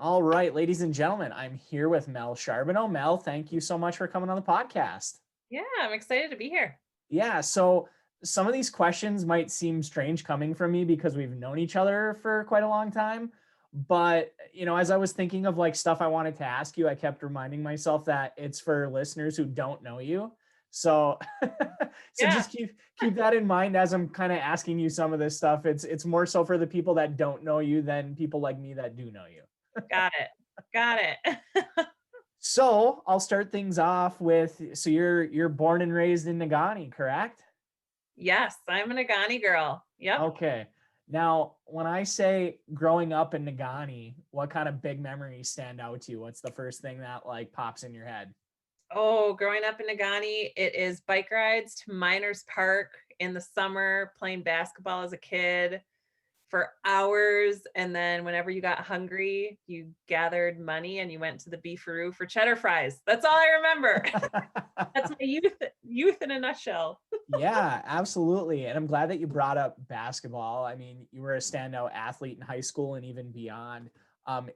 All right, ladies and gentlemen, I'm here with Mel Charbonneau. Mel, thank you so much for coming on the podcast. Yeah, I'm excited to be here. Yeah, so some of these questions might seem strange coming from me because we've known each other for quite a long time. But, as I was thinking of like stuff I wanted to ask you, I kept reminding myself that it's for listeners who don't know you. So so Yeah, just keep that in mind as I'm kind of asking you some of this stuff. It's more so for the people that don't know you than people like me that do know you. got it. Got it. So I'll start things off with, so you're born and raised in Nagani, correct? Yes, I'm a Nagani girl. Yep. Okay. Now, when I say growing up in Nagani, what kind of big memories stand out to you? What's the first thing that like pops in your head? Oh, growing up in Nagani, it is bike rides to Miners Park in the summer, playing basketball as a kid for hours. And then whenever you got hungry, you gathered money and you went to the beefaroo for cheddar fries. That's all I remember. That's my youth in a nutshell. Yeah, absolutely. And I'm glad that you brought up basketball. I mean, you were a standout athlete in high school and even beyond.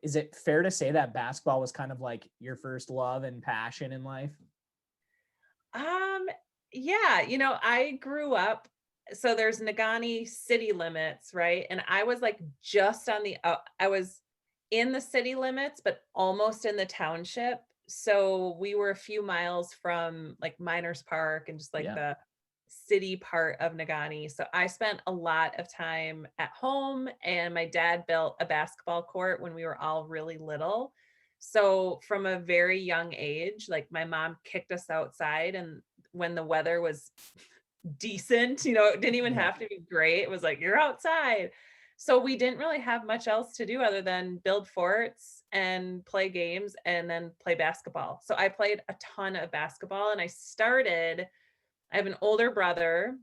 Is it fair to say that basketball was kind of like your first love and passion in life? Um, yeah, I grew up, so there's Nagani city limits, right? And I was like just on I was in the city limits, but almost in the township. So we were a few miles from like Miners Park and just like Yeah. the city part of Nagani. So I spent a lot of time at home, and my dad built a basketball court when we were all really little. So from a very young age, like my mom kicked us outside, and when the weather was decent, it didn't even Yeah. have to be great. It was like, you're outside. So we didn't really have much else to do other than build forts and play games and then play basketball. So I played a ton of basketball, and I have an older brother,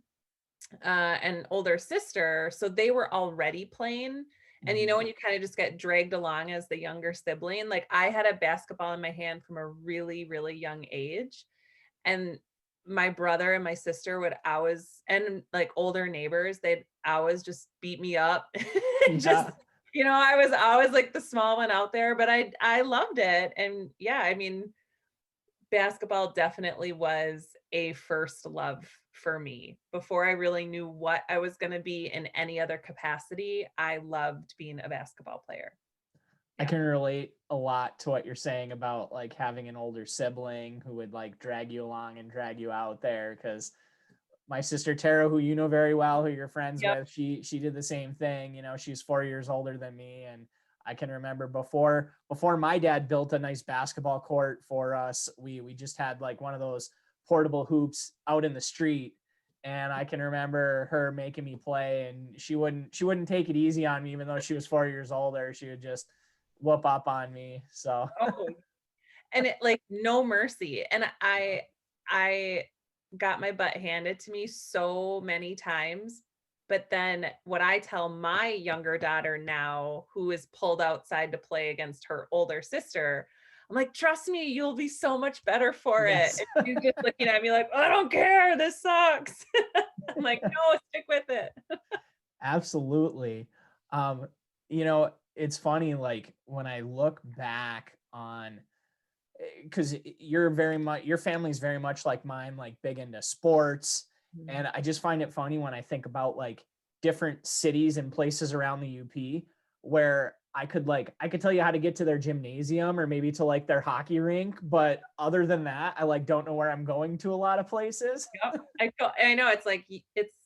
and older sister, so they were already playing. And Mhm. when you kind of just get dragged along as the younger sibling, like I had a basketball in my hand from a really, really young age. And my brother and my sister would always, and like older neighbors, they'd always just beat me up. Just, Yeah. I was always like the small one out there, but I loved it. And yeah, I mean, basketball definitely was a first love for me. Before I really knew what I was going to be in any other capacity, I loved being a basketball player. I Yeah. can relate a lot to what you're saying about like having an older sibling who would like drag you along and drag you out there, because my sister Tara, who you know very well, who you're friends Yep. with, she did the same thing. She's 4 years older than me, and I can remember before my dad built a nice basketball court for us, we just had like one of those portable hoops out in the street, and I can remember her making me play, and she wouldn't take it easy on me, even though she was 4 years older. She would just whoop up on me. So Oh, and it like no mercy. And I got my butt handed to me so many times. But then what I tell my younger daughter now, who is pulled outside to play against her older sister, I'm like, trust me, you'll be so much better for it. yes. And she's just looking at me like, I don't care. This sucks. I'm like, no, stick with it. Absolutely. It's funny, like when I look back on, because your family's very much like mine, like big into sports. Mhm. And I just find it funny when I think about like different cities and places around the UP where I could tell you how to get to their gymnasium or maybe to like their hockey rink. But other than that, I like don't know where I'm going to a lot of places. Yep. I know it's like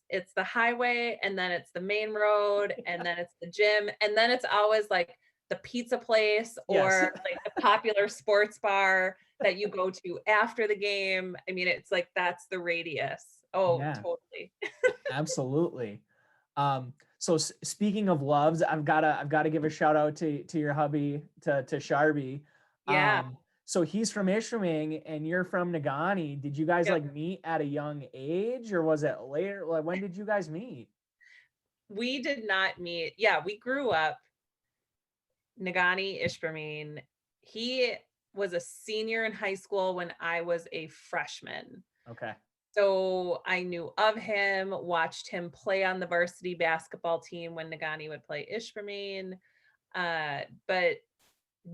it's the highway, and then it's the main road, and then it's the gym, and then it's always like the pizza place Yes. or like the popular sports bar that you go to after the game. I mean, it's like that's the radius. Oh, Yeah, totally. absolutely. So speaking of loves, I've gotta give a shout out to your hubby, to Sharby. Yeah. So he's from Ishpeming and you're from Nagani. Did you guys Yep. like meet at a young age, or was it later? Like when did you guys meet? We did not meet. Yeah, we grew up Nagani Ishbermin. He was a senior in high school when I was a freshman. Okay. So I knew of him, watched him play on the varsity basketball team when Nagani would play Ishpeming. But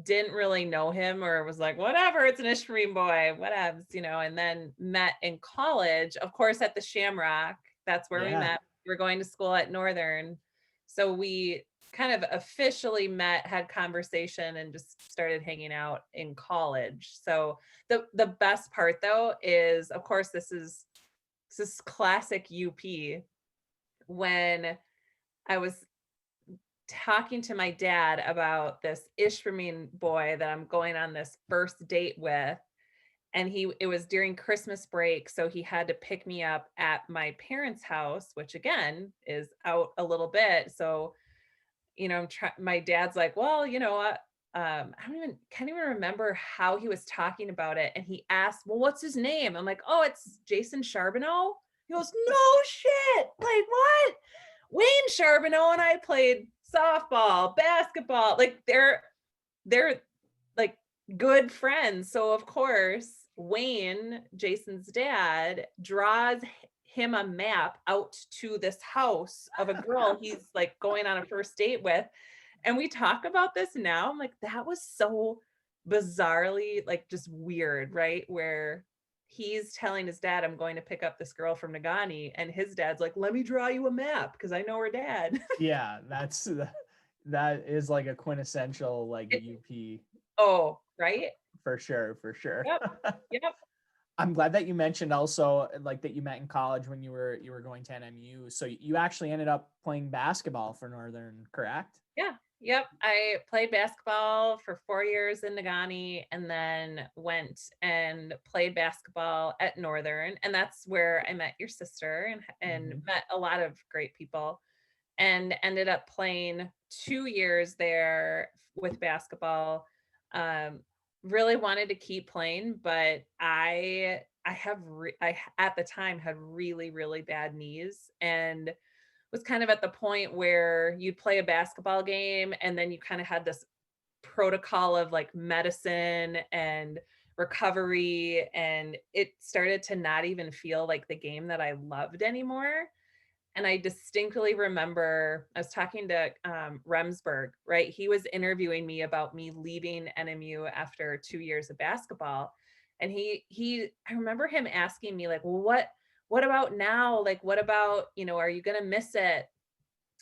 didn't really know him or was like, whatever, it's an Ishmael boy, whatever, and then met in college, of course, at the Shamrock. That's where we Yeah. met. We were going to school at Northern. So we kind of officially met, had conversation, and just started hanging out in college. So the best part though is, of course, this is classic UP. When I was talking to my dad about this Ishmael boy that I'm going on this first date with, and it was during Christmas break, so he had to pick me up at my parents' house, which again is out a little bit. So, my dad's like, well, you know what? Can't even remember how he was talking about it. And he asked, well, what's his name? I'm like, oh, it's Jason Charbonneau. He goes, no shit. Like, what? Wayne Charbonneau and I played softball, basketball. Like, they're like good friends. So of course, Wayne, Jason's dad, draws him a map out to this house of a girl he's like going on a first date with. And we talk about this now. I'm like, that was so bizarrely like just weird, right? Where he's telling his dad, I'm going to pick up this girl from Nagani, and his dad's like, let me draw you a map because I know her dad. Yeah, that is like a quintessential like It- UP oh, right? for sure, for sure. Yep. Yep. I'm glad that you mentioned also like that you met in college when you were going to NMU. So you actually ended up playing basketball for Northern, correct? Yeah. Yep. I played basketball for 4 years in Nagani, and then went and played basketball at Northern. And that's where I met your sister, and Mhm. met a lot of great people, and ended up playing 2 years there with basketball. Um, really wanted to keep playing, but I at the time had really, really bad knees, and was kind of at the point where you'd play a basketball game and then you kind of had this protocol of like medicine and recovery, and it started to not even feel like the game that I loved anymore. And I distinctly remember I was talking to Remsburg, right? He was interviewing me about me leaving NMU after 2 years of basketball. And I remember him asking me like, well, what about now? Like, what about, are you going to miss it?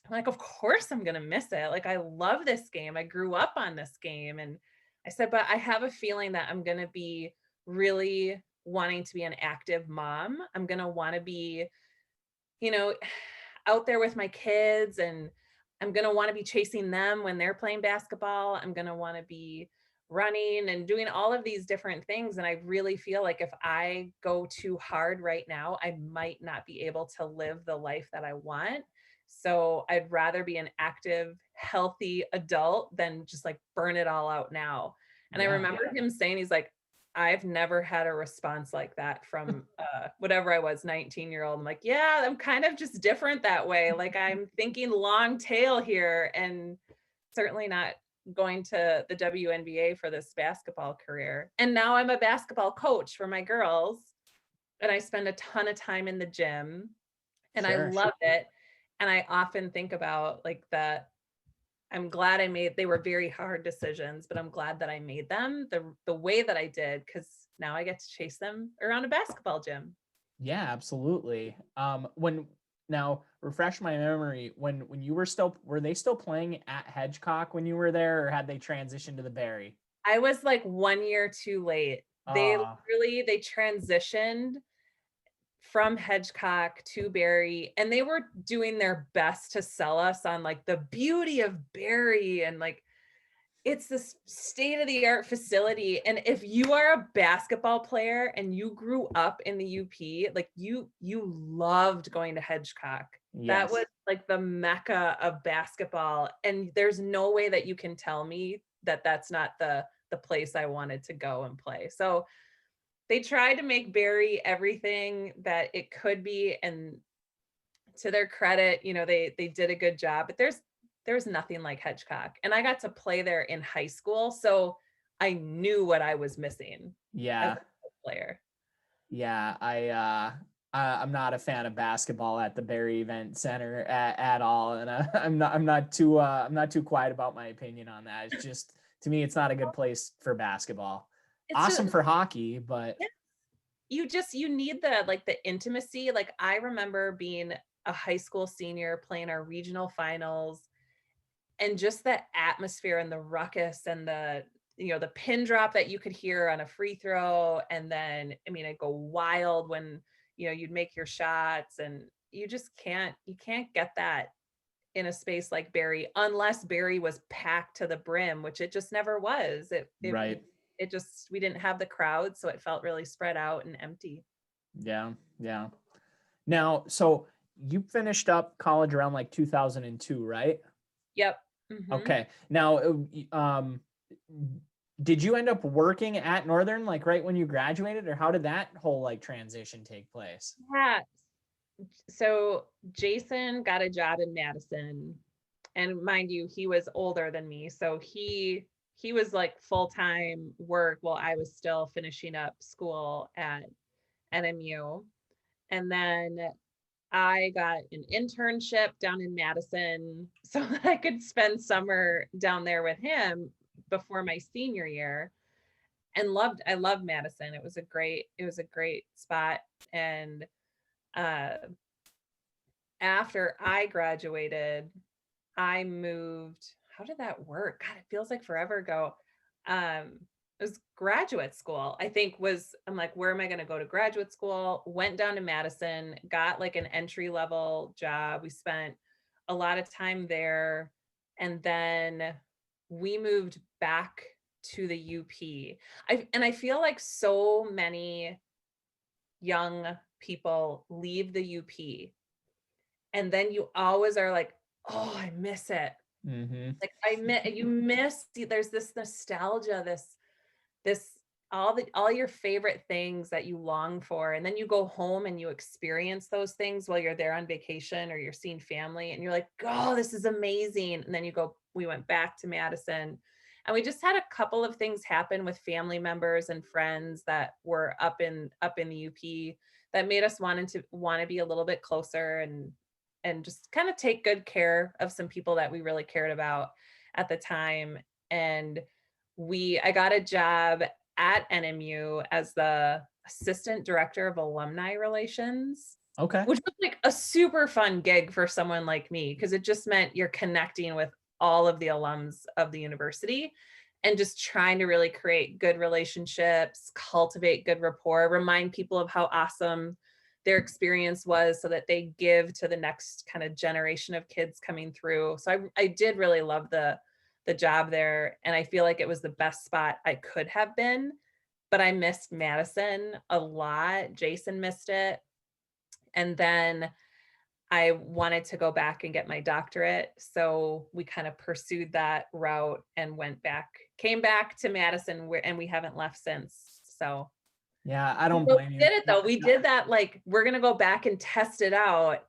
I'm like, of course I'm going to miss it. Like, I love this game. I grew up on this game. And I said, but I have a feeling that I'm going to be really wanting to be an active mom. I'm going to want to be, you know, out there with my kids, and I'm going to want to be chasing them when they're playing basketball. I'm going to want to be running and doing all of these different things. And I really feel like if I go too hard right now, I might not be able to live the life that I want. So I'd rather be an active, healthy adult than just like burn it all out now. And I Yeah. remember him saying, he's like, I've never had a response like that from whatever I was, 19-year-old. I'm like, yeah, I'm kind of just different that way. Like, I'm thinking long tail here, and certainly not going to the WNBA for this basketball career. And now I'm a basketball coach for my girls, and I spend a ton of time in the gym, and I Sure. love it. And I often think about like I'm glad they were very hard decisions, but I'm glad that I made them the way that I did, because now I get to chase them around a basketball gym. Yeah, absolutely. When now refresh my memory, when you were they still playing at Hedgecock when you were there, or had they transitioned to the Barry? I was like 1 year too late. Ah, They transitioned from Hedgecock to Barry, and they were doing their best to sell us on like the beauty of Barry, and like it's this state of the art facility. And if you are a basketball player and you grew up in the UP, like you loved going to Hedgecock. That was yes. like the mecca of basketball. And there's no way that you can tell me that that's not the place I wanted to go and play. So they tried to make Barry everything that it could be. And to their credit, they did a good job, but there's nothing like Hedgecock. And I got to play there in high school, so I knew what I was missing as Yeah. a player. Yeah, I'm not a fan of basketball at the Barry Event Center at all, and I'm not too quiet about my opinion on that. It's to me, it's not a good place for basketball. It's Awesome just, for hockey, but yeah, you need the, like, the intimacy. Like, I remember being a high school senior playing our regional finals, and just the atmosphere and the ruckus and the pin drop that you could hear on a free throw. And then, I mean, I'd go wild when, you'd make your shots, and you can't get that in a space like Barrie, unless Barrie was packed to the brim, which it just never was. right. It just, we didn't have the crowd, so it felt really spread out and empty. Yeah. Yeah. Now, so you finished up college around like 2002, right? Yep. Hmm. Okay. Now, did you end up working at Northern like right when you graduated, or how did that whole like transition take place? Yeah. So Jason got a job in Madison, and mind you, he was older than me, so he was like full-time work while I was still finishing up school at NMU. And then I got an internship down in Madison so that I could spend summer down there with him before my senior year. And I loved Madison. It was a great spot. And uh after I graduated, I moved. How did that work? God, it feels like forever ago. It was graduate school, I think. I'm like, where am I going to go to graduate school? Went down to Madison, got like an entry level job. We spent a lot of time there. And then we moved back to the UP. And I feel like so many young people leave the UP, and then you always are like, oh, I miss it. Mm-hmm. Like, you miss, there's this nostalgia, this all your favorite things that you long for, and then you go home and you experience those things while you're there on vacation or you're seeing family, and you're like, oh, this is amazing. And then we went back to Madison, and we just had a couple of things happen with family members and friends that were up in the UP that made us want to be a little bit closer, and just kind of take good care of some people that we really cared about at the time. And I got a job at NMU as the assistant director of alumni relations, Okay. which was like a super fun gig for someone like me, because it just meant you're connecting with all of the alums of the university and just trying to really create good relationships, cultivate good rapport, remind people of how awesome their experience was so that they give to the next kind of generation of kids coming through. So I did really love the job there, and I feel like it was the best spot I could have been. But I missed Madison a lot. Jason missed it. And then I wanted to go back and get my doctorate. So we kind of pursued that route and came back to Madison, and we haven't left since. So Yeah, I don't we blame you. did it though. We did that, like, we're gonna go back and test it out.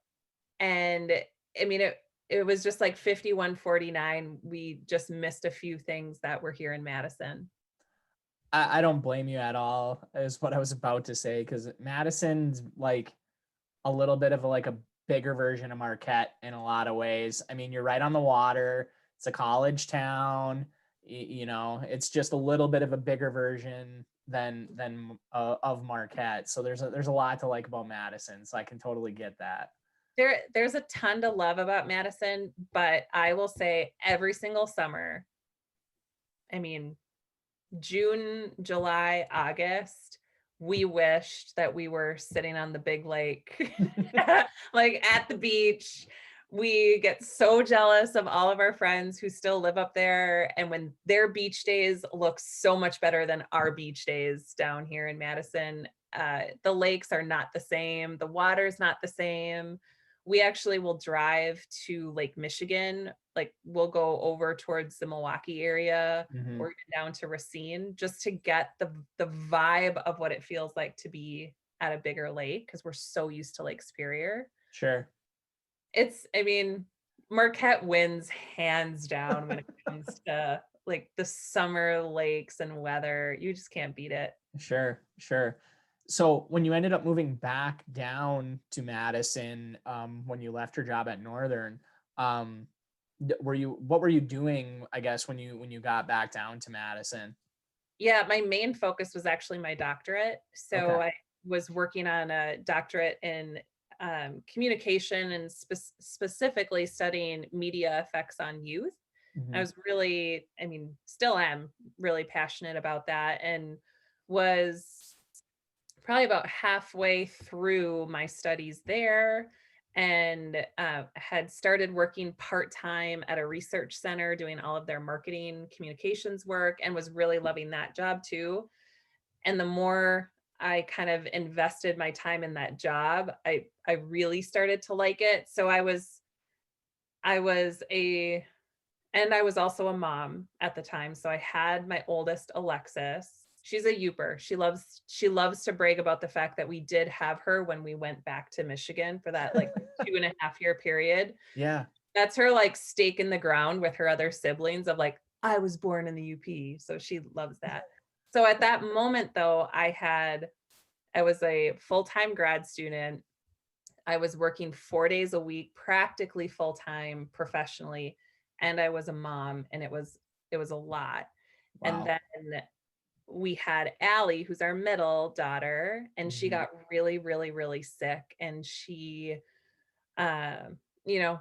And I mean, it was just like 51-49. We just missed a few things that were here in Madison. I don't blame you at all, is what I was about to say, because Madison's like a little bit of like a bigger version of Marquette in a lot of ways. I mean, you're right on the water. It's a college town. It's just a little bit of a bigger version of Marquette. So there's a lot to like about Madison. So I can totally get that. There's a ton to love about Madison, but I will say every single summer, I mean, June, July, August, we wished that we were sitting on the big lake, like at the beach. We get so jealous of all of our friends who still live up there. And when their beach days look so much better than our beach days down here in Madison, the lakes are not the same. The water's not the same. We actually will drive to Lake Michigan. Like, we'll go over towards the Milwaukee area Mm-hmm. or even down to Racine, just to get the vibe of what it feels like to be at a bigger lake, because we're so used to Lake Superior. Sure. I mean, Marquette wins hands down when it comes to like the summer lakes and weather. You just can't beat it. Sure. Sure. So when you ended up moving back down to Madison, when you left your job at Northern, um, what were you doing, I guess, when you got back down to Madison? Yeah, my main focus was actually my doctorate. Okay. So I was working on a doctorate in communication and specifically studying media effects on youth. I Hmm. was really, I mean, still am really passionate about that, and was probably about halfway through my studies there, and had started working part-time at a research center doing all of their marketing communications work, and was really loving that job too. And the more I kind of invested my time in that job, I really started to like it. So I was a and I was also a mom at the time. So I had my oldest, Alexis. She's a Youper. She loves to brag about the fact that we did have her when we went back to Michigan for that like 2.5 year period. Yeah. That's her like stake in the ground with her other siblings of like, I was born in the UP. So she loves that. So at that moment though, I was a full-time grad student. I was working 4 days a week, practically full time professionally, and I was a mom, and it was a lot. And Wow. then we had Allie, who's our middle daughter, and she Hmm. got really, really, really sick, and she, um, you know,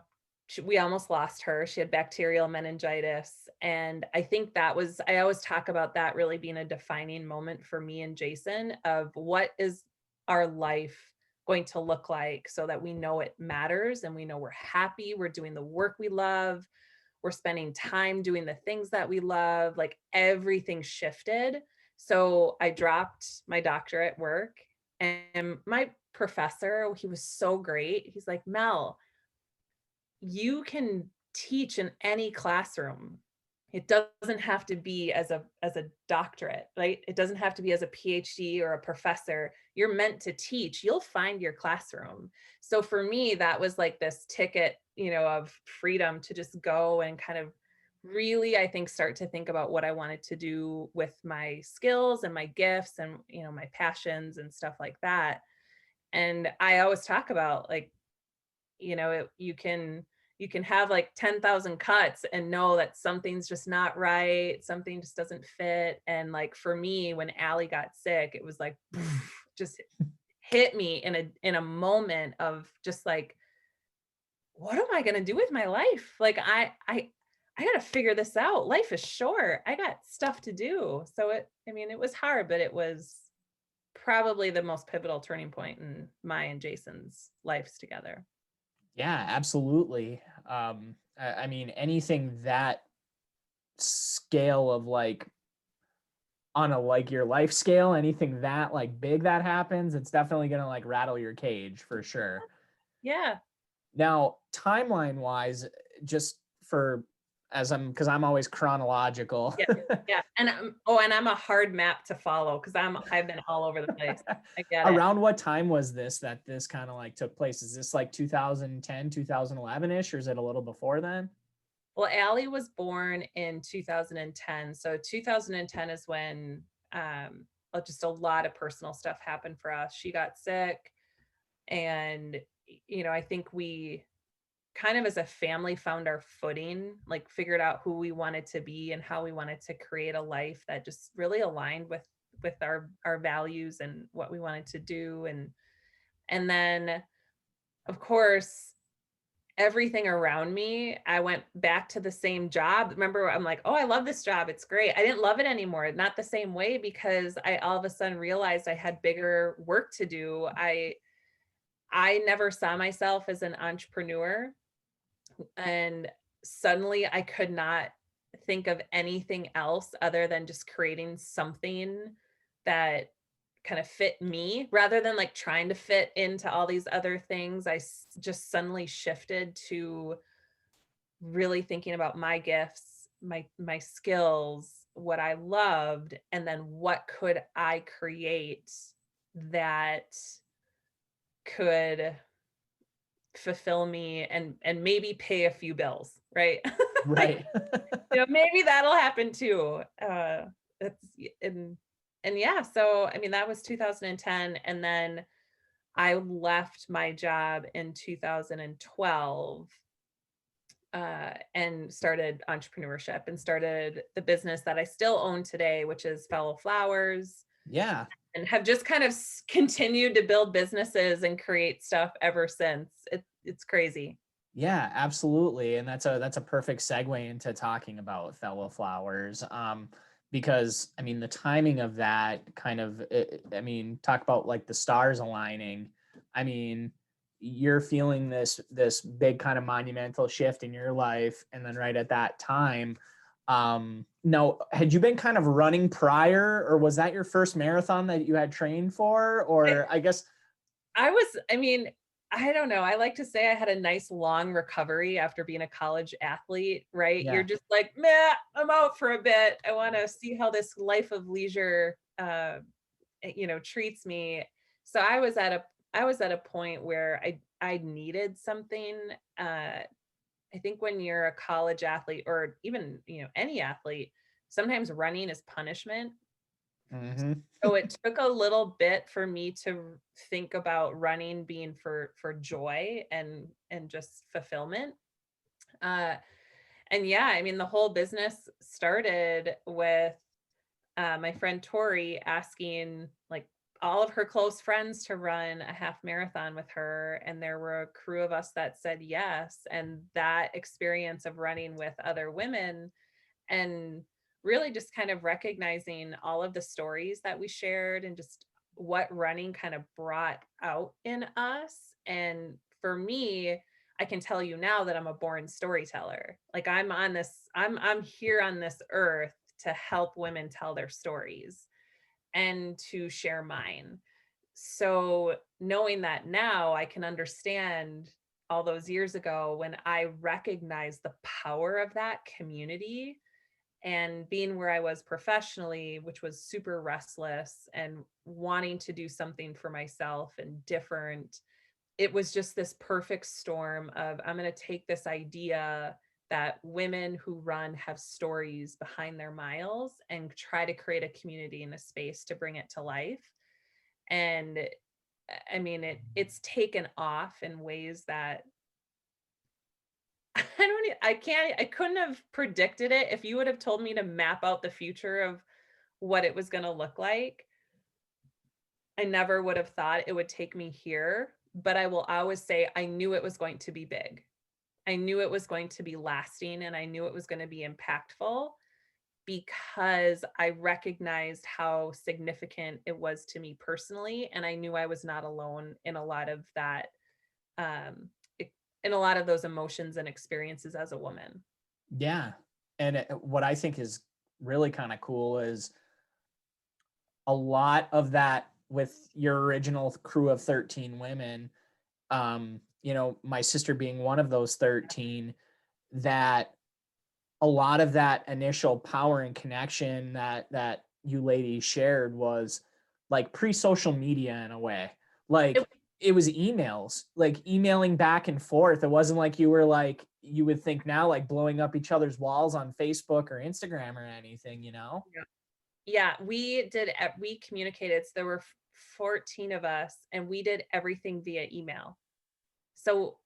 we almost lost her. She had bacterial meningitis, and I think I always talk about that really being a defining moment for me and Jason of what is our life going to look like so that we know it matters and we know we're happy, we're doing the work we love, we're spending time doing the things that we love, like everything shifted. So I dropped my doctorate work, and my professor, he was so great. He's like, Mel, you can teach in any classroom. It doesn't have to be as a doctorate, right? It doesn't have to be as a PhD or a professor. You're meant to teach. You'll find your classroom. So for me, that was like this ticket, of freedom to just go and kind of really, I think, start to think about what I wanted to do with my skills and my gifts and, my passions and stuff like that. And I always talk about like, you can have like 10,000 cuts and know that something's just not right, something just doesn't fit. And like for me, when Allie got sick, it was like just hit me in a moment of just like, what am I gonna do with my life? Like I gotta figure this out. Life is short. I got stuff to do. So it was hard, but it was probably the most pivotal turning point in my and Jason's lives together. Yeah, absolutely. I mean, anything that scale of like on a like your life scale, anything that like big that happens, it's definitely gonna like rattle your cage for sure. Yeah. Now, timeline wise, just for as I'm because I'm always chronological. Yeah, yeah, and I'm a hard map to follow because I've been all over the place. I get it. Around what time was this that this kind of like took place? Is this like 2010, 2011-ish, or is it a little before then? Well, Allie was born in 2010, so 2010 is when, just a lot of personal stuff happened for us. She got sick, and, I think we kind of as a family found our footing, like, figured out who we wanted to be and how we wanted to create a life that just really aligned with our values and what we wanted to do, and then of course, everything around me, I went back to the same job. Remember, I'm like, oh, I love this job. It's great. I didn't love it anymore. Not the same way because I all of a sudden realized I had bigger work to do. I never saw myself as an entrepreneur. And suddenly I could not think of anything else other than just creating something that kind of fit me rather than like trying to fit into all these other things. Just suddenly shifted to really thinking about my gifts, my skills, what I loved, and then what could I create that could fulfill me and maybe pay a few bills, right? Like, Right. maybe that'll happen too. That's and yeah, so I mean that was 2010, and then I left my job in 2012 and started entrepreneurship and started the business that I still own today, which is Fellow Flowers, Yeah. and have just kind of continued to build businesses and create stuff ever since. It's crazy. Yeah, absolutely. And that's a perfect segue into talking about Fellow Flowers. Because I mean the timing of that kind of I mean, talk about like the stars aligning. I mean, you're feeling this big kind of monumental shift in your life, and then right at that time, no, had you been kind of running prior, or was that your first marathon that you had trained for? I, Or I guess, I mean, I don't know. I like to say I had a nice long recovery after being a college athlete, right? You're yeah. just like, meh, I'm out for a bit. I want to see how this life of leisure, treats me. So I was at a point where I needed something. I think when you're a college athlete or even, any athlete, sometimes running is punishment. Hmm. So it took a little bit for me to think about running being for joy and just fulfillment. Uh, and yeah, I mean, the whole business started with my friend Tori asking like all of her close friends to run a half marathon with her. And there were a crew of us that said yes. And that experience of running with other women and really just kind of recognizing all of the stories that we shared and just what running kind of brought out in us. And for me, I can tell you now that I'm a born storyteller. Like I'm here on this earth to help women tell their stories and to share mine. So knowing that now, I can understand all those years ago when I recognized the power of that community and being where I was professionally, which was super restless and wanting to do something for myself and different. It was just this perfect storm of I'm going to take this idea that women who run have stories behind their miles and try to create a community and a space to bring it to life. And I mean, it's taken off in ways that I couldn't have predicted it. If you would have told me to map out the future of what it was going to look like, I never would have thought it would take me here. But I will always say I knew it was going to be big. I knew it was going to be lasting and I knew it was going to be impactful because I recognized how significant it was to me personally. And I knew I was not alone in a lot of that, um, in a lot of those emotions and experiences as a woman. Yeah. And what I think is really kind of cool is a lot of that with your original crew of 13 women, my sister being one of those 13, that a lot of that initial power and connection that you ladies shared was like pre-social media in a way. It, Like it was emails, like emailing back and forth. It wasn't like you were like you would think now, like blowing up each other's walls on Facebook or Instagram or anything. yeah, we communicated. So there were 14 of us and we did everything via email. So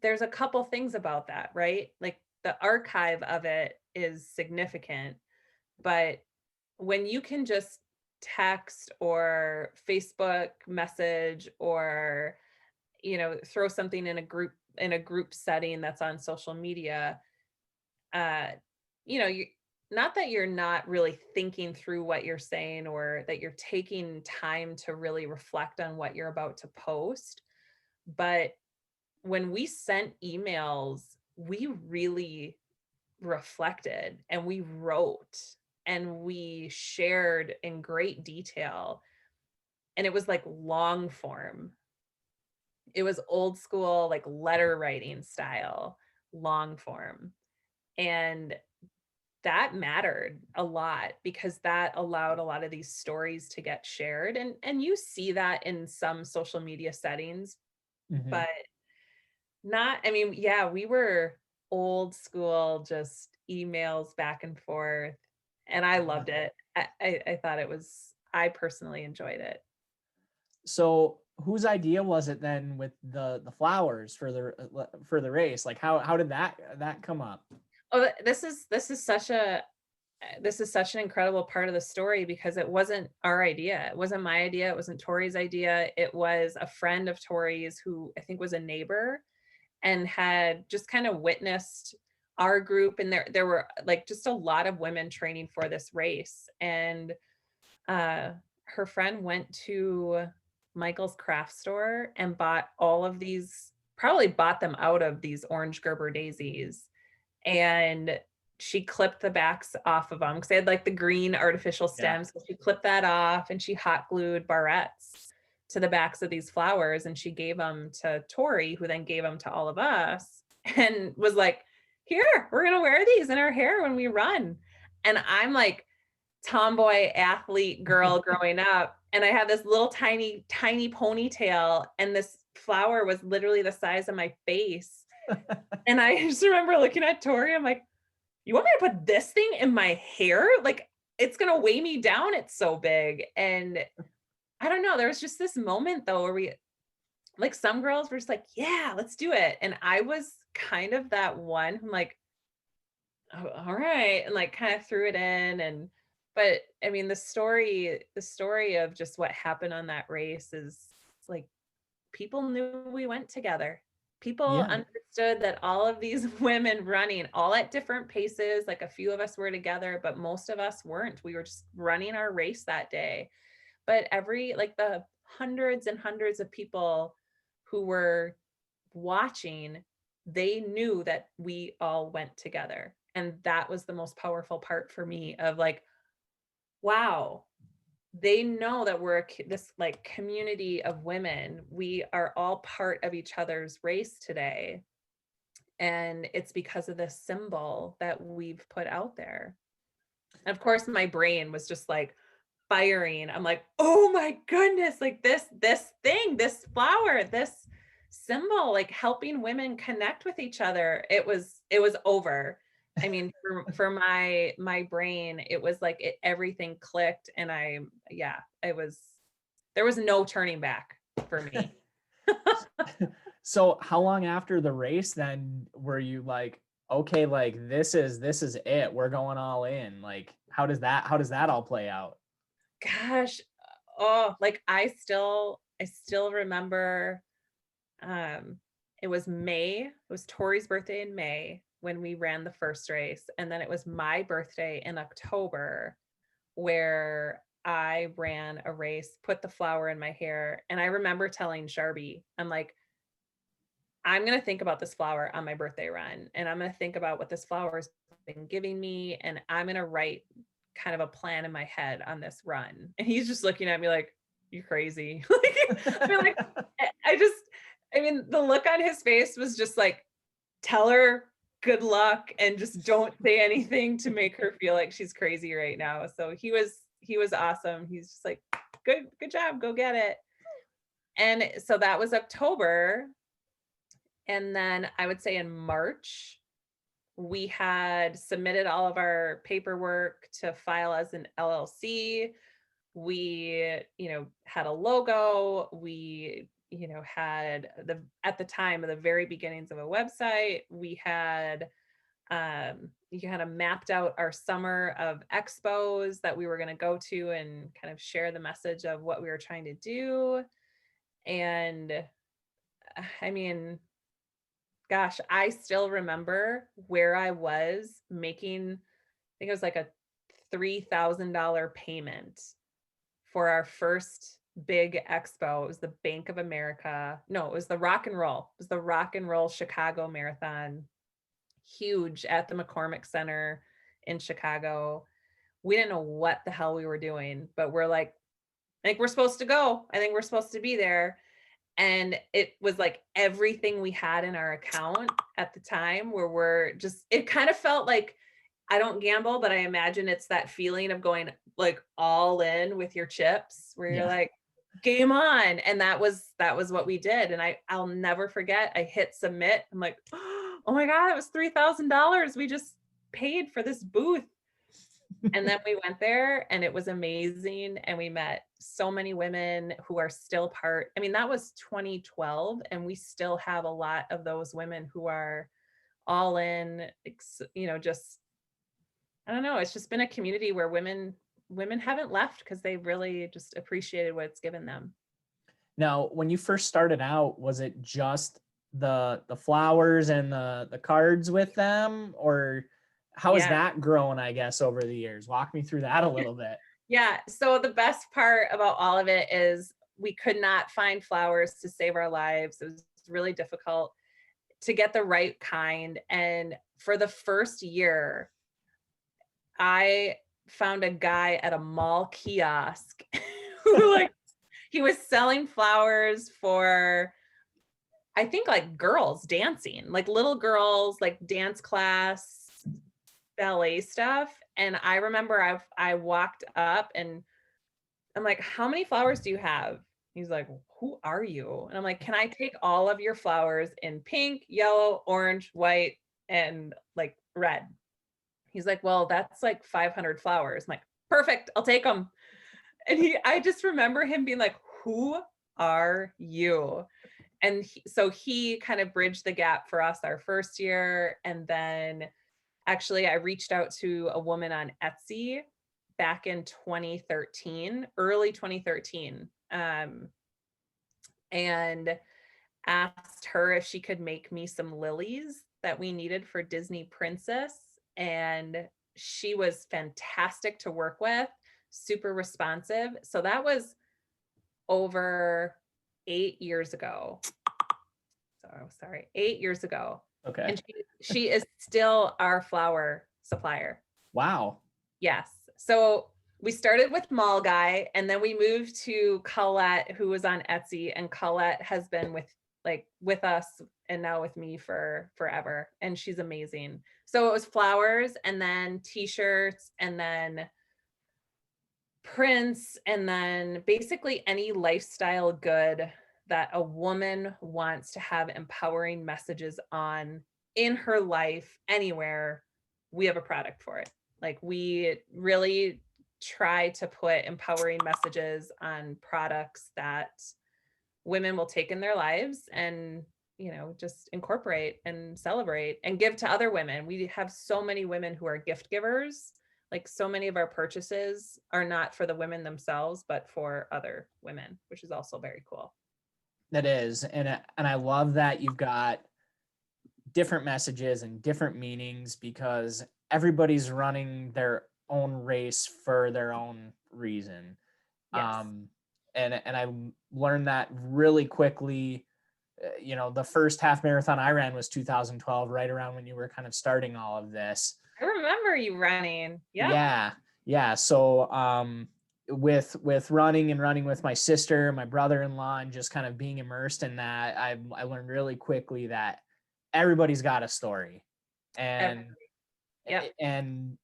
there's a couple things about that, right? Like the archive of it is significant, but when you can just text or Facebook message or throw something in a group setting that's on social media, uh you not that you're not really thinking through what you're saying or that you're taking time to really reflect on what you're about to post, but when we sent emails, we really reflected and we wrote and we shared in great detail. And it was like long form. It was old school, like letter writing style, long form. And that mattered a lot because that allowed a lot of these stories to get shared. And you see that in some social media settings, Hmm. but not, I mean, yeah, we were old school, just emails back and forth, and I Yeah. loved it. I thought I personally enjoyed it. So whose idea was it then with the flowers for the race? Like how did that come up? Oh, this is such an incredible part of the story because it wasn't our idea. It wasn't my idea. It wasn't Tori's idea. It was a friend of Tori's who I think was a neighbor and had just kind of witnessed our group. And there were like just a lot of women training for this race. And her friend went to Michael's craft store and bought all of these, probably bought them out of these orange Gerber daisies. And she clipped the backs off of them because they had like the green artificial Yeah. stems. So she clipped that off and she hot glued barrettes to the backs of these flowers. And she gave them to Tori, who then gave them to all of us and was like, here, we're going to wear these in our hair when we run. And I'm like, tomboy athlete girl growing up, and I had this little tiny ponytail, and this flower was literally the size of my face. And I just remember looking at Tori, I'm like, you want me to put this thing in my hair? Like, it's gonna weigh me down, it's so big. And I don't know, there was just this moment though where we, like, some girls were just like, yeah, let's do it, and I was kind of that one who, like, oh, all right, and like kind of threw it in. And but I mean, the story of just what happened on that race is like, people knew we went together. People Yeah. understood that all of these women running all at different paces, like a few of us were together, but most of us weren't. We were just running our race that day. But like the hundreds and hundreds of people who were watching, they knew that we all went together. And that was the most powerful part for me of like, wow, they know that we're this like community of women. We are all part of each other's race today. And it's because of this symbol that we've put out there. And of course, my brain was just like firing. I'm like, oh my goodness, like this thing, this flower, this symbol, like helping women connect with each other. It was over. I mean, for my brain, it was like everything clicked, and yeah, there was no turning back for me. So how long after the race then were you like, okay, like this is it. We're going all in. Like how does that all play out? Gosh, oh, like I still remember, um it was May. It was Tori's birthday in May when we ran the first race, and then it was my birthday in October where I ran a race, put the flower in my hair. And I remember telling Sharby, I'm like, I'm going to think about this flower on my birthday run, and I'm going to think about what this flower has been giving me, and I'm going to write kind of a plan in my head on this run. And he's just looking at me like, you crazy. Like, I mean, like, I mean, the look on his face was just like, tell her good luck and just don't say anything to make her feel like she's crazy right now. So he was awesome. He's just like, good job, go get it. And so that was October. And then I would say in March, we had submitted all of our paperwork to file as an LLC. We, had a logo. We, had at the time of the very beginnings of a website. We had, you kind of mapped out our summer of expos that we were going to go to and kind of share the message of what we were trying to do. And I mean, gosh, I still remember where I was making, I think it was like a $3,000 payment for our first big expo. It was the Bank of America. No, it was the Rock and Roll. It was the Rock and Roll Chicago Marathon, huge at the McCormick Center in Chicago. We didn't know what the hell we were doing, but we're like, I think we're supposed to go. I think we're supposed to be there. And it was like everything we had in our account at the time where it kind of felt like, I don't gamble, but I imagine it's that feeling of going like all in with your chips where you're Yeah. like, game on. And that was what we did. And I'll never forget, I hit submit. I'm like, oh my God, it was $3,000 we just paid for this booth. And then we went there and it was amazing. And we met so many women who are still part. I mean, that was 2012, and we still have a lot of those women who are all in, just, I don't know. It's just been a community where women haven't left because they really just appreciated what it's given them. Now, when you first started out, was it just the flowers and the cards with them, or how has Yeah. that grown, I guess, over the years? Walk me through that a little bit. Yeah. So the best part about all of it is we could not find flowers to save our lives. It was really difficult to get the right kind. And for the first year, I found a guy at a mall kiosk who like he was selling flowers for, I think, like girls dancing, like little girls, like dance class, ballet stuff. And I remember I walked up and I'm like, "How many flowers do you have?" He's like, "Who are you?" And I'm like, "Can I take all of your flowers in pink, yellow, orange, white, and like red?" He's like, "Well, that's like 500 flowers." I'm like, "Perfect, I'll take them." And I just remember him being like, "Who are you?" And so he kind of bridged the gap for us our first year. And then actually, I reached out to a woman on Etsy back in 2013, early 2013, and asked her if she could make me some lilies that we needed for Disney Princess. And she was fantastic to work with, super responsive. So that was over 8 years ago. So sorry, 8 years ago. Okay. And she is still our flower supplier. Wow. Yes. So we started with Mall Guy, and then we moved to Colette, who was on Etsy, and Colette has been with us and now with me for forever, and she's amazing. So it was flowers, and then t-shirts, and then prints, and then basically any lifestyle good that a woman wants to have empowering messages on in her life anywhere. We have a product for it. Like, we really try to put empowering messages on products that women will take in their lives and just incorporate and celebrate and give to other women. We have so many women who are gift givers. Like, so many of our purchases are not for the women themselves, but for other women, which is also very cool. That is, and I love that you've got different messages and different meanings, because everybody's running their own race for their own reason. Yes. And I learned that really quickly. The first half marathon I ran was 2012, right around when you were kind of starting all of this. I remember you running. Yep. Yeah. So with running and running with my sister, my brother-in-law, and just kind of being immersed in that, I learned really quickly that everybody's got a story, and Yep. and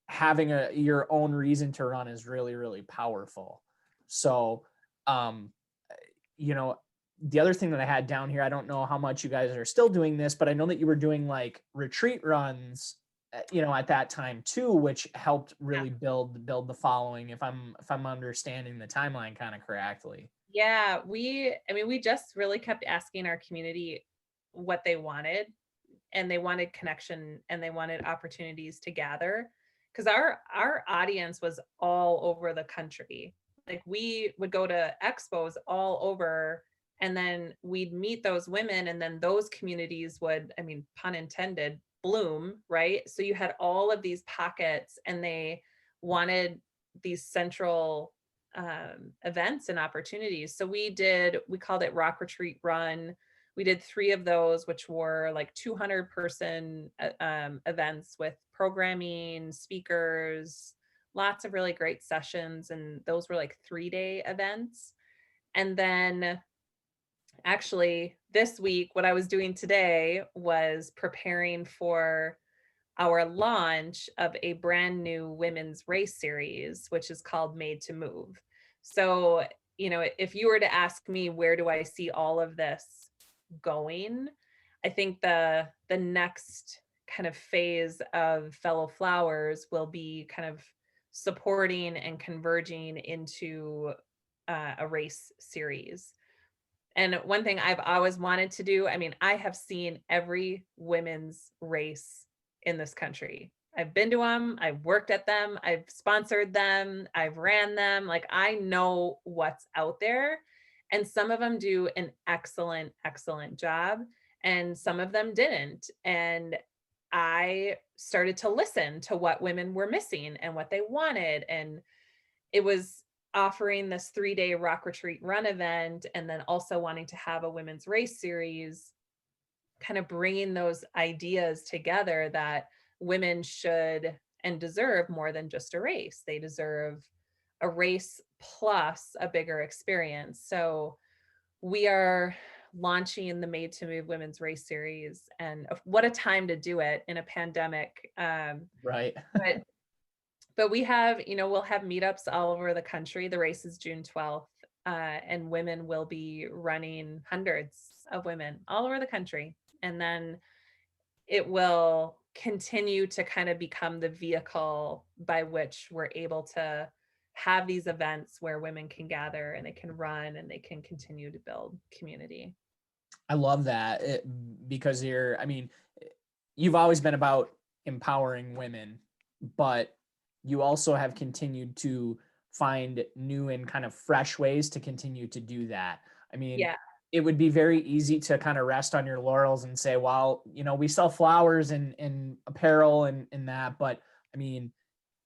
having your own reason to run is really, really powerful. So the other thing that I had down here, I don't know how much you guys are still doing this, but I know that you were doing like retreat runs, at that time too, which helped really build the following, if I'm understanding the timeline kind of correctly. Yeah, we just really kept asking our community what they wanted, and they wanted connection, and they wanted opportunities to gather, because our audience was all over the country. Like, we would go to expos all over, and then we'd meet those women, and then those communities would, I mean, pun intended, bloom, right? So you had all of these pockets, and they wanted these central events and opportunities. So we called it Rock Retreat Run. We did 3 of those, which were like 200-person events with programming, speakers, lots of really great sessions. And those were like 3-day events. And then actually this week, what I was doing today was preparing for our launch of a brand new women's race series, which is called Made to Move. So, if you were to ask me, where do I see all of this going? I think the next kind of phase of Fellow Flowers will be kind of supporting and converging into a race series. And one thing I've always wanted to do, I mean, I have seen every women's race in this country. I've been to them, I've worked at them, I've sponsored them, I've ran them. Like, I know what's out there. And some of them do an excellent, excellent job, and some of them didn't. And I started to listen to what women were missing and what they wanted. And it was offering this 3-day rock retreat run event, and then also wanting to have a women's race series, kind of bringing those ideas together that women should and deserve more than just a race. They deserve a race plus a bigger experience. So we are launching the Made to Move Women's Race Series, and what a time to do it in a pandemic. Right. But we have, we'll have meetups all over the country. The race is June 12th, and women will be running, hundreds of women all over the country. And then it will continue to kind of become the vehicle by which we're able to have these events where women can gather and they can run and they can continue to build community. I love that because I mean, you've always been about empowering women, but you also have continued to find new and kind of fresh ways to continue to do that. I mean, Yeah. it would be very easy to kind of rest on your laurels and say, well, we sell flowers and apparel and that, but I mean,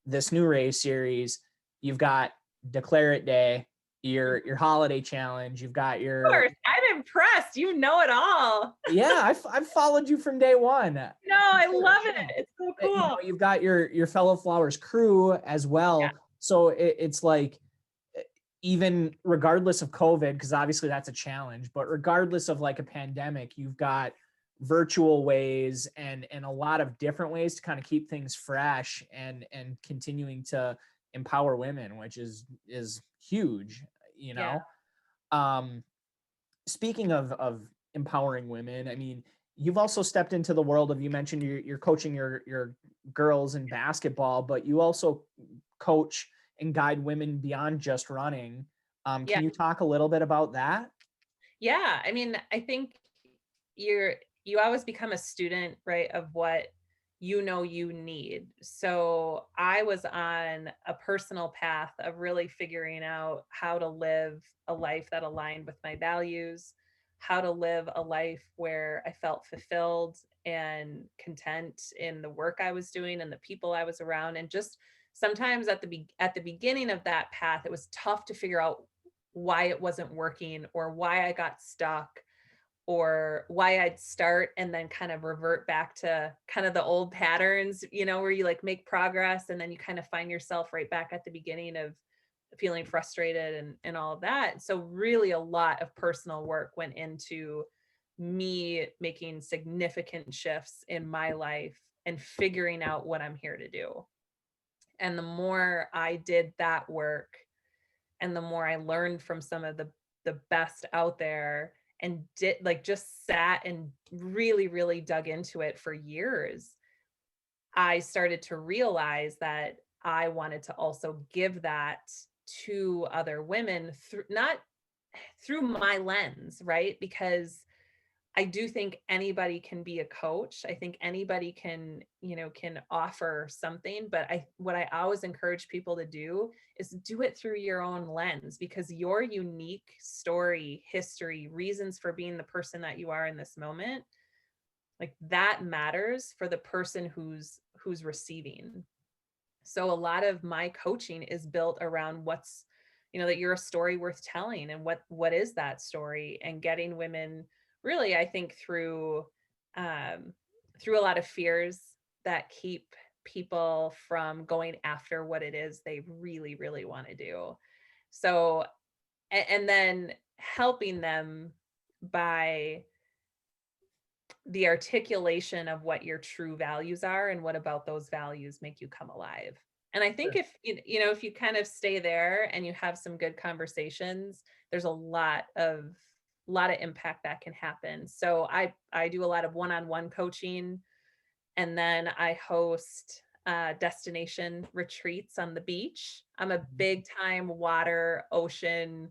this new race series, you've got Declare It Day, your holiday challenge, you've got Of course, I'm impressed. You know it all. yeah, I've followed you from day one. No, I love it. It's so cool. You've got your Fellow Flowers crew as well. Yeah. So it's like, even regardless of COVID, because obviously that's a challenge, but regardless of like a pandemic, you've got virtual ways and a lot of different ways to kind of keep things fresh and continuing to empower women, which is huge, Yeah. Speaking of empowering women, I mean, you've also stepped into the world of, you mentioned you're coaching your girls in basketball, but you also coach and guide women beyond just running. Yeah. Can you talk a little bit about that? Yeah. I mean, I think you always become a student, right, of what you need. So I was on a personal path of really figuring out how to live a life that aligned with my values, how to live a life where I felt fulfilled and content in the work I was doing and the people I was around. And just sometimes at the beginning of that path, it was tough to figure out why it wasn't working or why I got stuck or why I'd start and then kind of revert back to kind of the old patterns, where you like make progress and then you kind of find yourself right back at the beginning of feeling frustrated and all of that. So really a lot of personal work went into me making significant shifts in my life and figuring out what I'm here to do. And the more I did that work and the more I learned from some of the best out there and did like just sat and really, really dug into it for years, I started to realize that I wanted to also give that to other women through not through my lens, right? Because I do think anybody can be a coach. I think anybody can offer something, but what I always encourage people to do is do it through your own lens, because your unique story, history, reasons for being the person that you are in this moment, like that matters for the person who's receiving. So a lot of my coaching is built around that you're a story worth telling, and what is that story, and getting women really, I think, through a lot of fears that keep people from going after what it is they really, really want to do. So, and then helping them by the articulation of what your true values are and what about those values make you come alive. And I think Sure. if you kind of stay there and you have some good conversations, there's a lot of impact that can happen. So I do a lot of one-on-one coaching, And then I host destination retreats on the beach. I'm a big time water, ocean,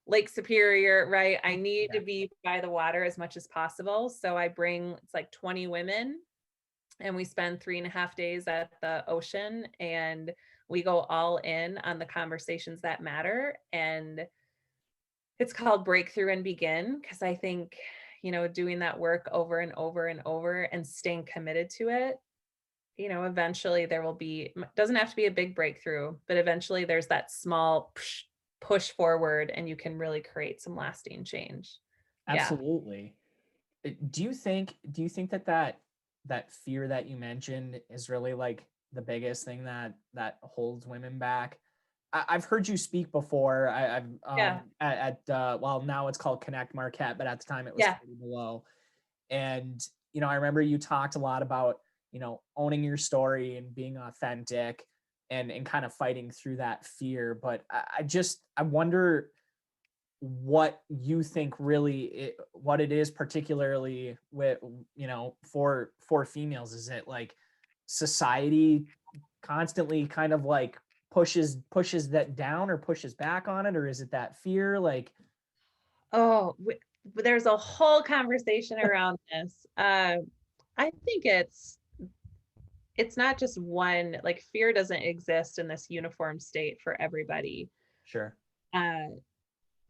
Lake Superior, right? I need Yeah. to be by the water as much as possible. So I bring, it's like 20 women, and we spend 3.5 days at the ocean, and we go all in on the conversations that matter. And it's called Breakthrough and Begin, because I think, doing that work over and over and over and staying committed to it, eventually there will be, doesn't have to be a big breakthrough, but eventually there's that small push forward, and you can really create some lasting change. Yeah. Absolutely. Do you think that fear that you mentioned is really like the biggest thing that holds women back? I've heard you speak before. I've Yeah. at well, now it's called Connect Marquette, but at the time it was Yeah. 30 Below. And I remember you talked a lot about owning your story and being authentic and kind of fighting through that fear. But I wonder what you think really what it is, particularly with for females. Is it like society constantly kind of like pushes that down or pushes back on it, or is it that fear? Like, Oh, there's a whole conversation around this. I think it's not just one, like fear doesn't exist in this uniform state for everybody. sure. Uh,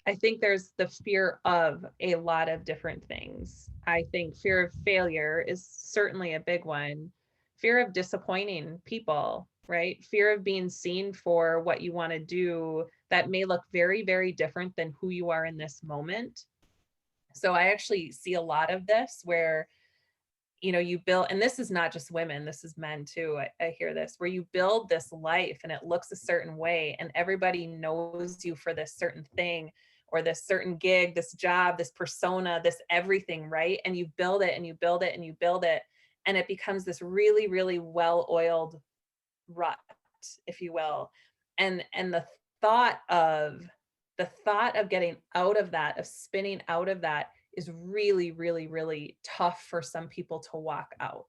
I think there's the fear of a lot of different things. I think fear of failure is certainly a big one. Fear of disappointing people, right? Fear of being seen for what you want to do that may look very, very different than who you are in this moment. So I actually see a lot of this where, you build, and this is not just women, this is men too. I hear this, where you build this life and it looks a certain way, and everybody knows you for this certain thing or this certain gig, this job, this persona, this everything, right? And you build it and you build it and you build it. And it becomes this really, really well-oiled rut, if you will. And thought of the thought of getting out of that, of spinning out of that, is really, really, really tough for some people to walk out.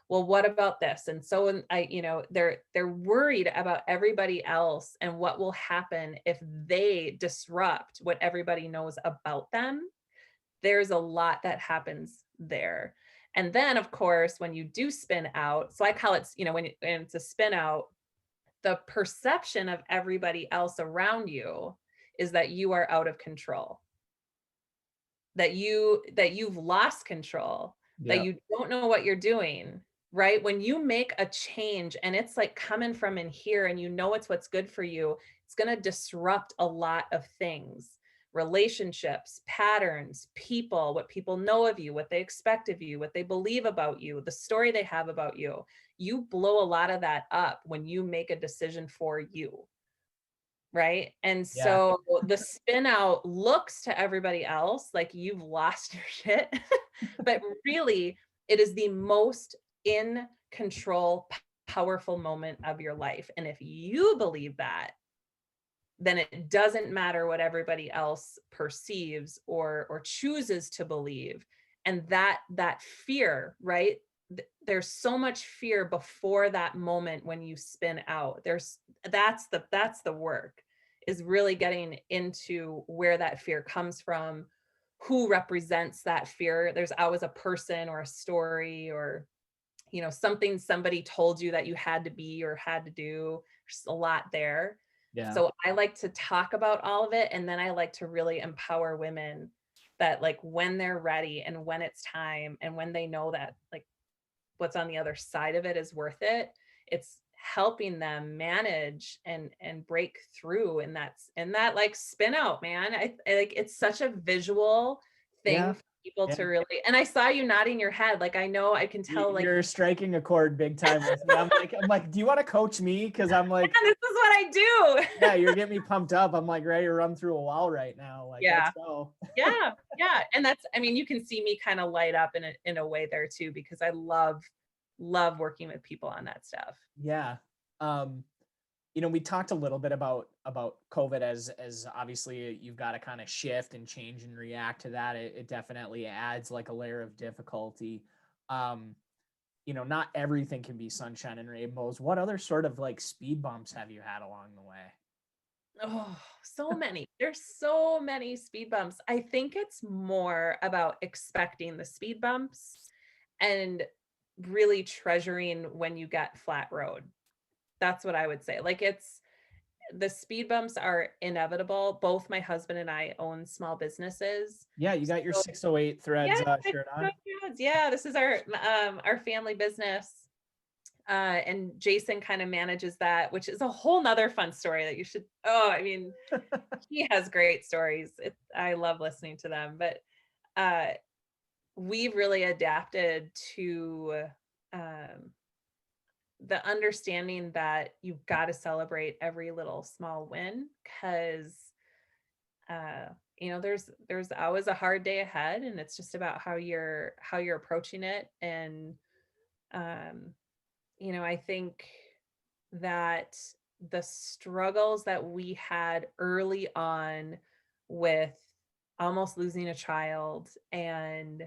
Well, what about this? And so they're worried about everybody else and what will happen if they disrupt what everybody knows about them. There's a lot that happens there. And then, of course, when you do spin out, so I call it, when it's a spin out, the perception of everybody else around you is that you are out of control, that you've lost control, that Yeah. you don't know what you're doing, right? When you make a change and it's like coming from in here and it's what's good for you, it's going to disrupt a lot of things, relationships, patterns, people, what people know of you, what they expect of you, what they believe about you, the story they have about you. You blow a lot of that up when you make a decision for you. Right. And Yeah. so the spin out looks to everybody else like you've lost your shit, but really it is the most in control, powerful moment of your life. And if you believe that, then it doesn't matter what everybody else perceives or chooses to believe. And that fear, right? There's so much fear before that moment when you spin out. That's the work, is really getting into where that fear comes from, who represents that fear. There's always a person or a story or something somebody told you that you had to be or had to do. There's a lot there. Yeah. So I like to talk about all of it, and then I like to really empower women that, like, when they're ready and when it's time and when they know that, like, what's on the other side of it is worth it, it's helping them manage and break through. And that like spin out, man. I like, it's such a visual thing Yeah. for people Yeah. to really, and I saw you nodding your head, like, I know, I can tell, like, You're striking a chord big time with me. I'm like, do you want to coach me? Because I'm man, like, this is what I do. yeah, you're getting me pumped up. I'm like ready to run through a wall right now. Like, let's Yeah. go. Yeah. Yeah. And that's, I mean, you can see me kind of light up in a way there too, because I love working with people on that stuff. Yeah. Um, we talked a little bit about COVID as obviously you've got to kind of shift and change and react to that. It definitely adds like a layer of difficulty. Um, not everything can be sunshine and rainbows. What other sort of like speed bumps have you had along the way? Oh, so many. There's so many speed bumps. I think it's more about expecting the speed bumps and really treasuring when you get flat road. That's what I would say. Like it's the speed bumps are inevitable. Both my husband and I own small businesses. Yeah, you got your So 608 yeah, threads shirt on. yeah, this is our family business. And Jason kind of manages that, which is a whole nother fun story that you should. Oh, I mean, he has great stories. I love listening to them, but uh, we've really adapted to um, the understanding that you've got to celebrate every little small win because uh, there's always a hard day ahead, and it's just about how you're approaching it. And um, I think that the struggles that we had early on with almost losing a child and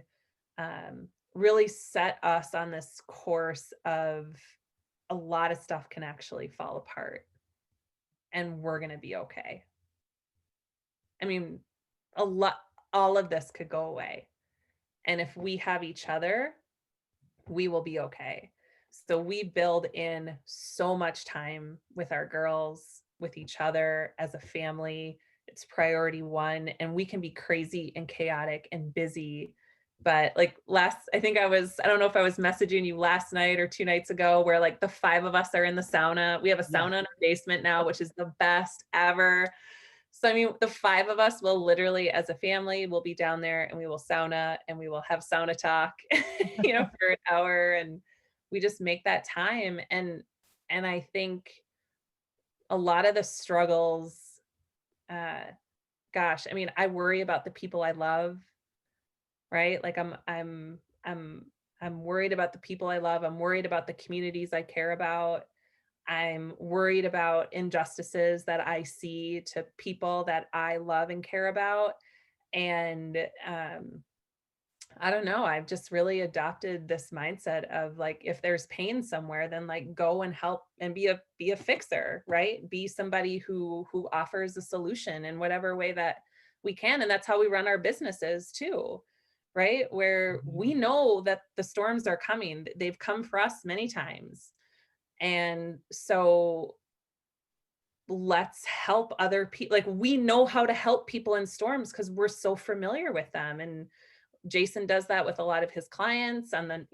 really set us on this course of a lot of stuff can actually fall apart and we're going to be okay. I mean, a lot, all of this could go away. And if we have each other, we will be okay. So we build in so much time with our girls, with each other as a family. It's priority one, and we can be crazy and chaotic and busy. But like I don't know if I was messaging you last night or 2 nights ago, where like the 5 of us are in the sauna. We have a Yeah. sauna in our basement now, which is the best ever. So, I mean, the 5 of us will literally, as a family, will be down there and we will sauna and we will have sauna talk, for an hour, and we just make that time. And I think a lot of the struggles, uh, gosh, I mean, I worry about the people I love, right? Like I'm worried about the people I love. I'm worried about the communities I care about. I'm worried about injustices that I see to people that I love and care about. And I don't know, I've just really adopted this mindset of like, if there's pain somewhere, then like go and help and be a fixer, right? Be somebody who offers a solution in whatever way that we can. And that's how we run our businesses too, right? Where we know that the storms are coming. They've come for us many times. And so let's help other people. Like we know how to help people in storms because we're so familiar with them. And Jason does that with a lot of his clients, and then,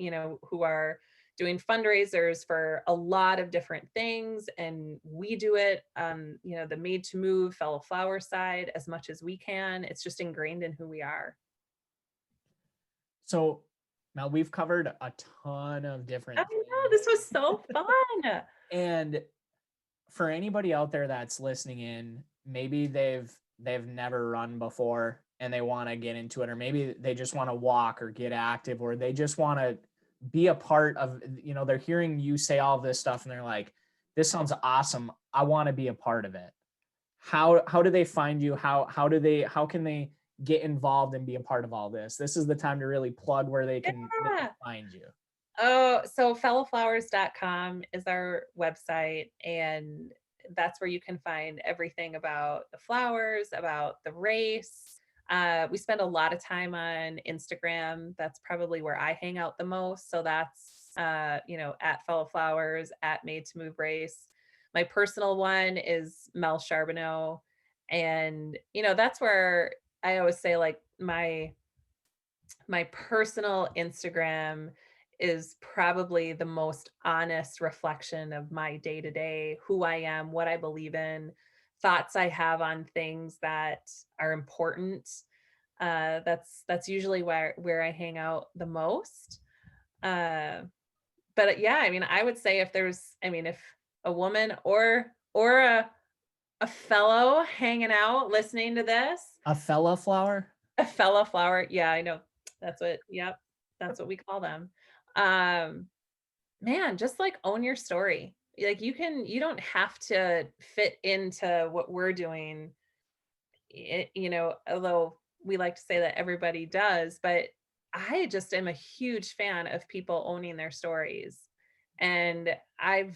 who are doing fundraisers for a lot of different things. And we do it on, the Made to Move Fellow Flower side as much as we can. It's just ingrained in who we are. So, Mel, we've covered a ton of different I things. know, this was so fun. And for anybody out there that's listening in, maybe they've never run before and they want to get into it, or maybe they just want to walk or get active, or they just want to be a part of, they're hearing you say all of this stuff and they're like, this sounds awesome. I want to be a part of it. How do they find you? How can they get involved and be a part of all this? This is the time to really plug where they can find you. Oh, so fellowflowers.com is our website, and that's where you can find everything about the flowers, about the race. We spend a lot of time on Instagram. That's probably where I hang out the most. So that's, at Fellow Flowers, at Made to Move Race. My personal one is Mel Charbonneau. And, that's where I always say like my personal Instagram is probably the most honest reflection of my day to day, who I am, what I believe in, thoughts I have on things that are important. That's usually where I hang out the most. Uh, but yeah, I mean, I would say if a woman or a fellow hanging out listening to this, A fella flower? a fellow flower, yeah, I know. Yep, that's what we call them. Um, Man, just like own your story. Like you don't have to fit into what we're doing, although we like to say that everybody does, but I just am a huge fan of people owning their stories. And I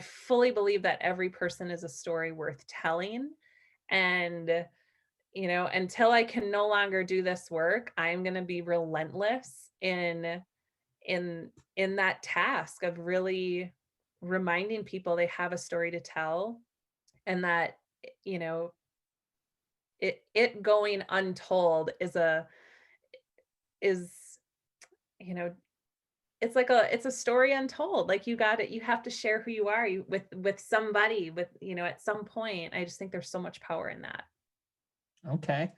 fully believe that every person is a story worth telling. And, until I can no longer do this work, I'm going to be relentless in that task of really reminding people they have a story to tell, and that, you know, it going untold is, you know, it's a story untold. Like, you have to share who you are, with somebody, at some point. I just think there's so much power in that. Okay.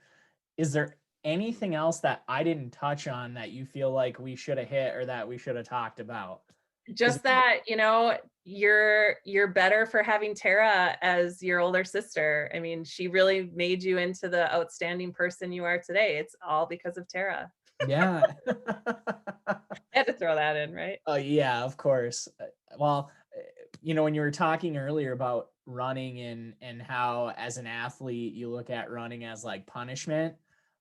Is there anything else that I didn't touch on that you feel like we should have hit or that we should have talked about? Because Just that, you're better for having Tara as your older sister. I mean, she really made you into the outstanding person you are today. It's all because of Tara. yeah. I had to throw that in, right? Oh yeah, of course. Well, when you were talking earlier about running and how as an athlete you look at running as like punishment,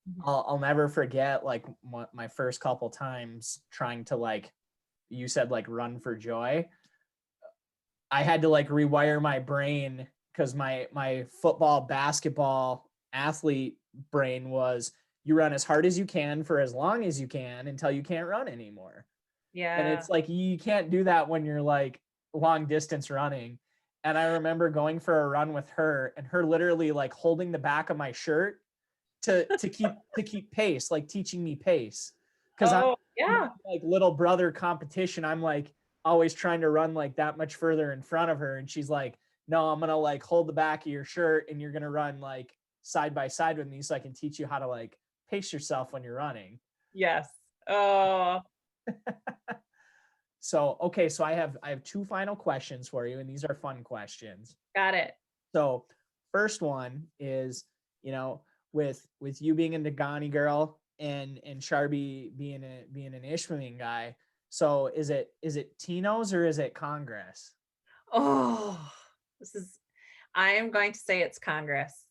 Mhm. I'll never forget like my first couple times trying to, like you said, like run for joy. I had to like rewire my brain because my football, basketball athlete brain was, you run as hard as you can for as long as you can until you can't run anymore. And Yeah. it's like you can't do that when you're like long distance running. And I remember going for a run with her and her literally like holding the back of my shirt to keep pace, like teaching me pace. Cause I'm Oh, yeah. like little brother competition. I'm like always trying to run like that much further in front of her. And she's like, no, I'm gonna like hold the back of your shirt and you're gonna run like side by side with me so I can teach you how to like pace yourself when you're running. Yes. Oh, So, okay, so I have two final questions for you, and these are fun questions. got it. So, first one is, you know, with you being a Nagani girl and Sharby being an Ishmaelian guy. So, is it Tino's or is it Congress? Oh, I am going to say it's Congress.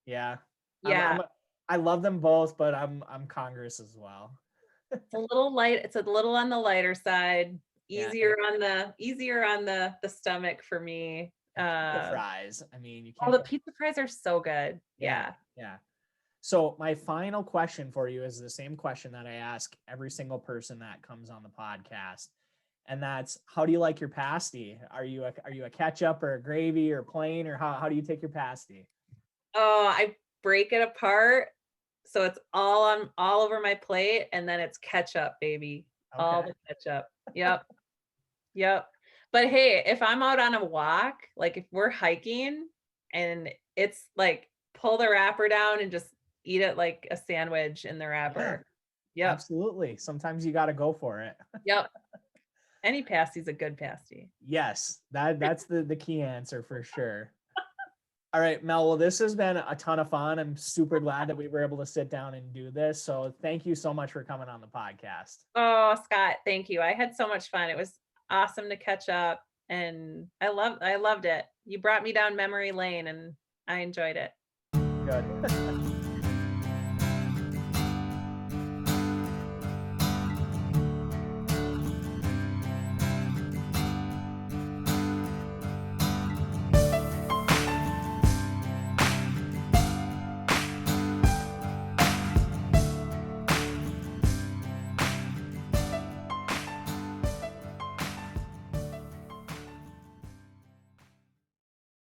Yeah, I'm Yeah. I'm I love them both, but I'm Congress as well. It's a little on the lighter side, Yeah, easier on the stomach for me. the fries. I mean, you Oh, can't the go. pizza fries are so good. Yeah, Yeah. yeah. So my final question for you is the same question that I ask every single person that comes on the podcast. And that's, how do you like your pasty? Are you a ketchup or a gravy or plain, or how do you take your pasty? Oh, I break it apart, so it's all over my plate, and then it's ketchup, baby. All Okay. the ketchup. Yep. Yep. But hey, if I'm out on a walk, like if we're hiking and it's like pull the wrapper down and just eat it like a sandwich in the Yeah, wrapper. Yep. absolutely. Sometimes you got to go for it. Yep. Any pasty's a good pasty. Yes, that's the key answer for sure. All right, Mel. Well, this has been a ton of fun. I'm super glad that we were able to sit down and do this. So thank you so much for coming on the podcast. Oh, Scott, thank you. I had so much fun. It was awesome to catch up, and I loved it. You brought me down memory lane and I enjoyed it. Good.